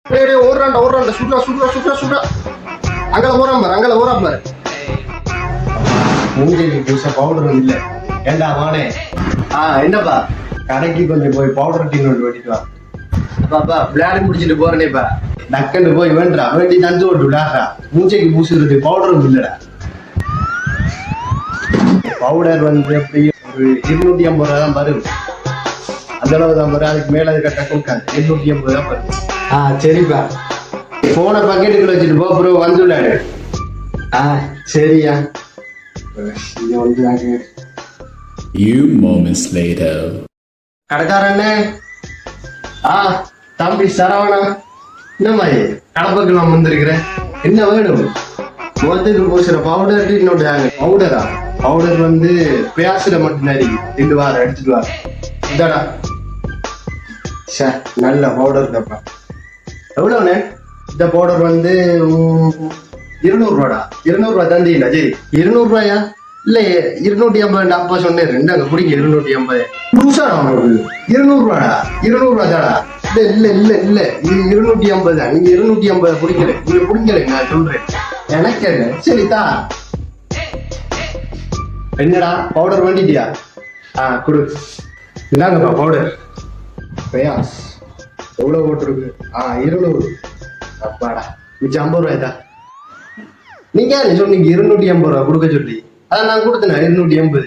ஓடுறான்டா சுடுறா அங்கே ஓறான் பாரு மூஞ்சிக்கு புதுசா பவுடரும் இல்லை. ஏண்டா வானே என்னப்பா கடைக்கு கொஞ்சம் போய் பவுடர் டீ ஒன்று வெட்டிட்டு வா. பாப்பா விளையாடி முடிச்சுட்டு போறேனேப்பா. டக்குன்னு போய் வேண்டா வேண்டி தந்து விட்டு விடாடா. மூஞ்சிக்கு பூசுறது பவுடரும் இல்லடா. பவுடர் வந்து எப்படி ஒரு 250 ரூபா தான் வரும். அந்த அளவு தான் வரும். அதுக்கு மேல கட்ட கொடுக்காது. 250 தான் வரும். சரிப்பா போன பக்கெட்டுக்குள்ள வச்சுட்டு போ ப்ரோ வந்து விளையாடு. சரியா இது வந்து Few moments later. கடைக்காரண்ணே தம்பி சரவணா என்ன மாதிரி கடப்பக்கெல்லாம் வந்திருக்கிறேன். என்ன வேணும்? முகத்துக்கு பூசுற பவுடர் இன்னொரு பவுடரா? பவுடர் வந்து பேசுற மட்டும் நிறைய 2 வாரம் எடுத்துட்டு வா. இதாடா நல்ல பவுடர் தப்பா. எவ்வளவுண்ணே? இந்த பவுடர் வந்து 200 ரூபாடா. 200 ரூபாய் தந்தீங்களா? சரி 200 ரூபாயா? இல்ல 250 அப்பா சொன்னேன். ரெண்டாங்க குடிங்க 250 புதுசா 200 ரூபாடா. 200 ரூபாய் தாடா. இல்ல இது 250 தான். நீங்க 250 குடிக்கல. நீங்க குடிக்கல நான் சொல்றேன். எனக்கு சரிதா. என்னடா பவுடர் வேண்டிட்டியா? குடு. இந்தாங்கப்பா பவுடர். பிரயாஸ் எவ்வளவு போட்டிருக்கு? 200. அப்பாடா மிச்சம் 50 ரூபாய் தான். நீங்க சொன்னீங்க 250 ரூபாய் கொடுக்க சொல்லி. அதான் நான் கொடுத்தேன் 280.